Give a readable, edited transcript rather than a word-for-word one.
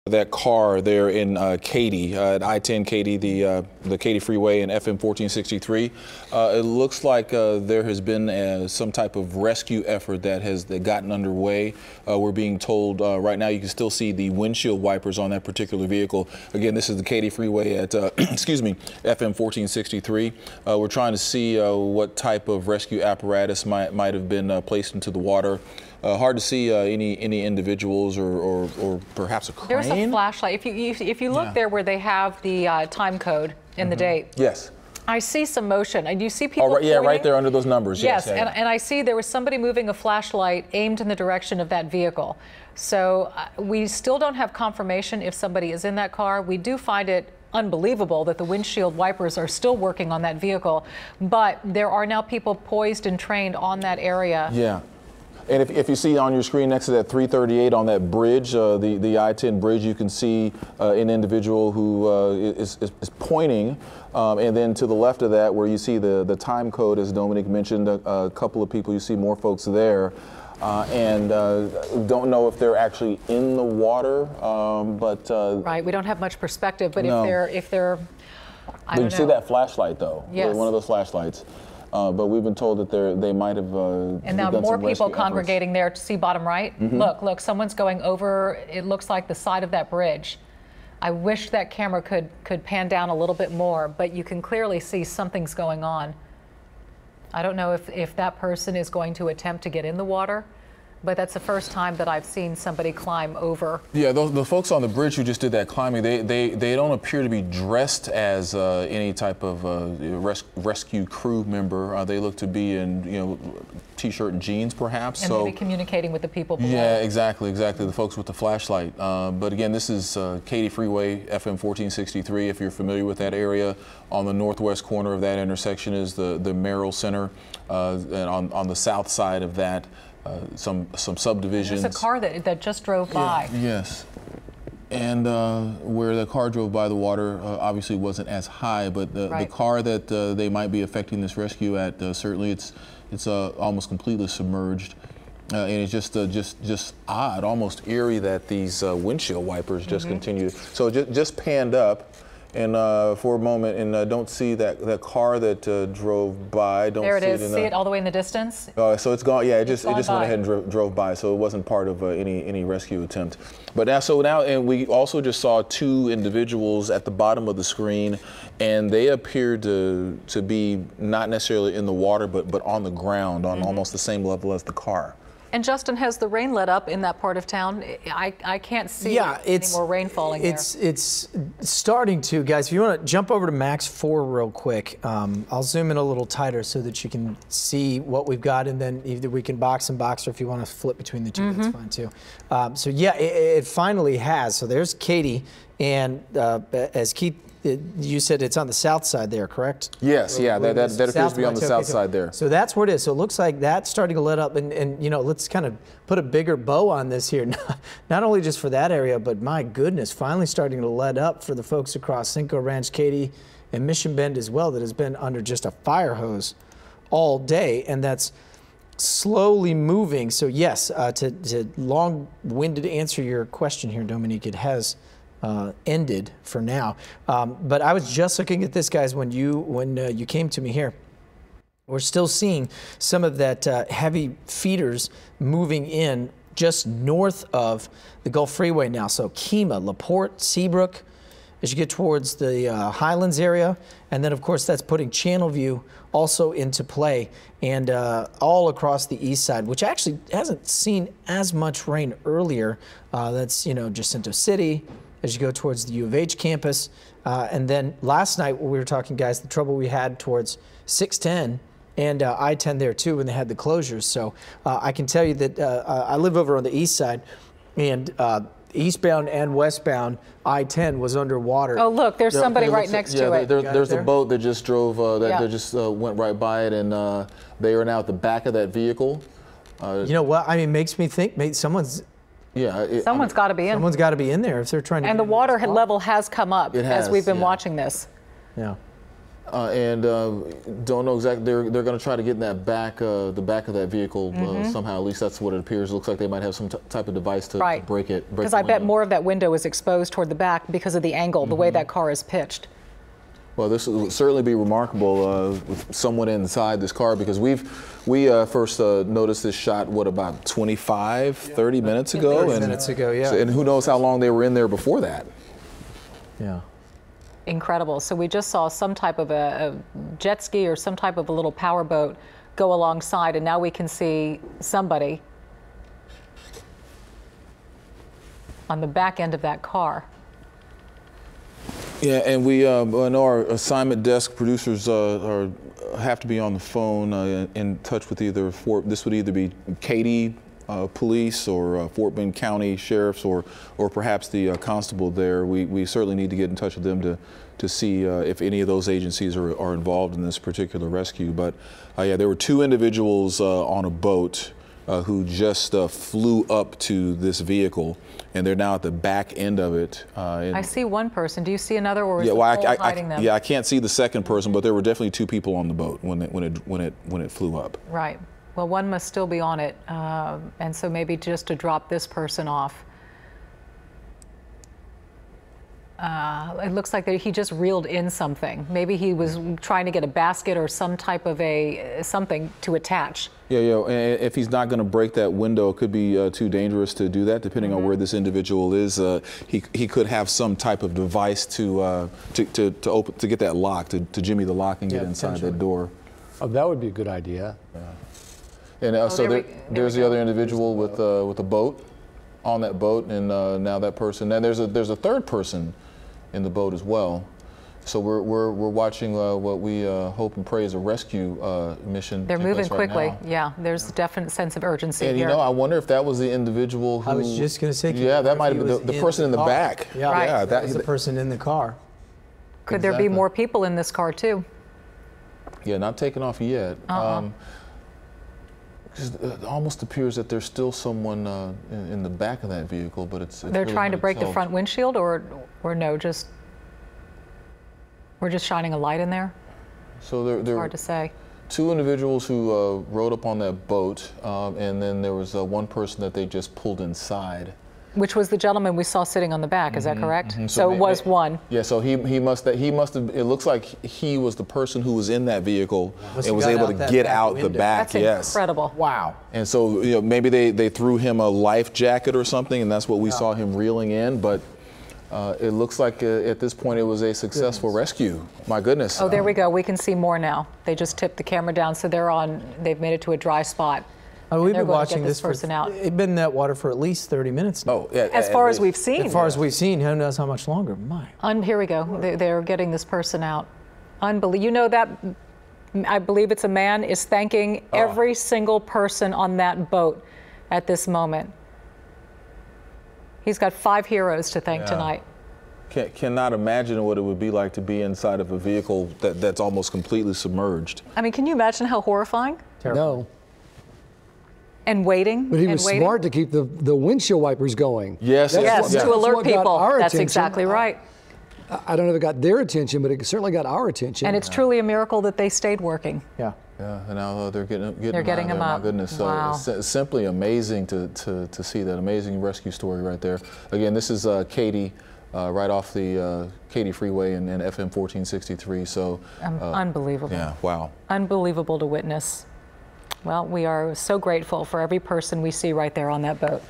That car there in Katy, at I-10 Katy, the Katy Freeway and FM 1463. It looks like there has been some type of rescue effort that has gotten underway. We're being told right now you can still see the windshield wipers on that particular vehicle. Again, this is the Katy Freeway at excuse me, FM 1463. We're trying to see what type of rescue apparatus might have been placed into the water. Hard to see any individuals or perhaps a crane. There's a flashlight. If you look there where they have the time code in the date. Yes. I see some motion, and you see people. Yeah, right there under those numbers. Yes, and I see there was somebody moving a flashlight aimed in the direction of that vehicle. So we still don't have confirmation if somebody is in that car. We do find it unbelievable that the windshield wipers are still working on that vehicle, but there are now people poised and trained on that area. Yeah. And if you see on your screen next to that 338 on that bridge, the I-10 bridge, you can see an individual who is pointing. And then to the left of that, where you see the time code, as Dominique mentioned, a couple of people, you see more folks there. And don't know if they're actually in the water, but... right, we don't have much perspective, but no. if they're, I don't know. You see that flashlight, though? Yes. One of those flashlights. But we've been told that they might have and now more people congregating there to see bottom right. Look, someone's going over, it looks like the side of that bridge. I wish that camera could pan down a little bit more, but you can clearly see something's going on. I don't know if that person is going to attempt to get in the water, but that's the first time that I've seen somebody climb over. Yeah, the folks on the bridge who just did that climbing, they don't appear to be dressed as any type of rescue crew member. They look to be in, t-shirt and jeans, perhaps. And maybe communicating with the people below. Yeah, exactly. The folks with the flashlight. But again, this is Katy Freeway, FM 1463. If you're familiar with that area, on the northwest corner of that intersection is the Merrill Center, and on the south side of that, some subdivisions. There's a car that just drove by. Yes. And where the car drove by, the water obviously wasn't as high, but the car that they might be affecting this rescue at, certainly it's almost completely submerged. And it's just odd, almost eerie that these windshield wipers just continue. So just panned up. And for a moment, and don't see that car that drove by. There it is. See it all the way in the distance. So it's gone. Yeah, it just went ahead and drove by. So it wasn't part of any rescue attempt. But now, and we also just saw two individuals at the bottom of the screen, and they appeared to be not necessarily in the water, but on the ground, on almost the same level as the car. And Justin, has the rain let up in that part of town? I can't see any more rain falling there. It's starting to, guys. If you want to jump over to Max 4 real quick, I'll zoom in a little tighter so that you can see what we've got, and then either we can box and box, or if you want to flip between the two, that's fine too. So yeah, it finally has. So there's Katy, and as Keith, you said it's on the south side there, correct? Yes, yeah, that appears to be on the south side there. So that's where it is. So it looks like that's starting to let up, and let's kind of put a bigger bow on this here. Not only just for that area, but my goodness, finally starting to let up for the folks across Cinco Ranch, Katy, and Mission Bend as well, that has been under just a fire hose all day, and that's slowly moving. So yes, to long-winded answer your question here, Dominique, it has ended for now. But I was just looking at this, guys, when you came to me here. We're still seeing some of that heavy feeders moving in just north of the Gulf Freeway now. So Kemah, LaPorte, Seabrook, as you get towards the Highlands area. And then, of course, that's putting Channelview also into play, and all across the east side, which actually hasn't seen as much rain earlier. That's, Jacinto City, as you go towards the U of H campus. And then last night when we were talking, guys, the trouble we had towards 610 and I-10 there too when they had the closures. So I can tell you that I live over on the east side, and eastbound and westbound I-10 was underwater. Oh, look, there's somebody right next to it. There's a boat that just drove, that just went right by it, and they are now at the back of that vehicle. You know what? I mean, it makes me think maybe someone's... Someone's got to be in. Someone's got to be in there if they're trying to. And the water level has come up as we've been watching this. Yeah. And don't know exactly. They're going to try to get in that the back of that vehicle somehow. At least that's what it appears. It looks like they might have some type of device to break it. Because I bet more of that window is exposed toward the back because of the angle, the way that car is pitched. Well, this will certainly be remarkable with someone inside this car, because we first noticed this shot, what, about 25, 30 minutes ago? 30 minutes ago, yeah. And who knows how long they were in there before that. Yeah. Incredible. So we just saw some type of a jet ski or some type of a little power boat go alongside, and now we can see somebody on the back end of that car. Yeah, and we I know our assignment desk producers have to be on the phone in touch with either this would either be Katy Police or Fort Bend County Sheriffs or perhaps the constable there. We certainly need to get in touch with them to see if any of those agencies are involved in this particular rescue. But yeah, there were 2 individuals on a boat who just flew up to this vehicle, and they're now at the back end of it. I see one person. Do you see another, or is the well, pole hiding them? Yeah, I can't see the second person, but there were definitely 2 people on the boat when it flew up. Right. Well, one must still be on it, and so maybe just to drop this person off. It looks like he just reeled in something. Maybe he was trying to get a basket or some type of something to attach. Yeah. And if he's not going to break that window, it could be too dangerous to do that. Depending on where this individual is, he could have some type of device to get that lock, to jimmy the lock and get inside that door. Oh, that would be a good idea. Yeah. And so there's the other individual with a boat, on that boat, and now that person. And there's a third person in the boat as well. So we're watching what we hope and pray is a rescue mission. They're moving quickly. Right now. Yeah, there's a definite sense of urgency and here. I wonder if that was the individual who. I was just going to say. Yeah, that might have been the person in the back. Yeah, right. Yeah, that was the person in the car. Could there be more people in this car too? Yeah, not taken off yet. It almost appears that there's still someone in the back of that vehicle, but it's They're really trying to break the tell. front windshield, or no, we're just shining a light in there? So there Hard to say. 2 individuals who rode up on that boat, and then there was one person that they just pulled inside. Which was the gentleman we saw sitting on the back, is that correct? So it was one. Yeah, so he must have, it looks like he was the person who was in that vehicle and was able to get out the back. That's incredible. Wow. And so, maybe they threw him a life jacket or something, and that's what we saw him reeling in, but it looks like at this point it was a successful rescue. My goodness. Oh, there we go. We can see more now. They just tipped the camera down, so they've made it to a dry spot. We've been watching this person out. It's been in that water for at least 30 minutes now. Oh, yeah. As far as we've seen. As far as we've seen, who knows how much longer? My. Here we go. They're getting this person out. Unbelievable. That, I believe it's a man, is thanking every single person on that boat at this moment. He's got 5 heroes to thank tonight. Cannot imagine what it would be like to be inside of a vehicle that's almost completely submerged. I mean, can you imagine how horrifying? Terrible. No. And waiting. But he was smart to keep the windshield wipers going. Yes. Yes, to alert people. That's exactly right. I don't know if it got their attention, but it certainly got our attention. And it's truly a miracle that they stayed working. Yeah. Yeah, and now they're getting him up. My goodness, Wow. so it's simply amazing to see that amazing rescue story right there. Again, this is Katy, right off the Katy Freeway and FM 1463. So unbelievable. Yeah, wow. Unbelievable to witness. Well, we are so grateful for every person we see right there on that boat.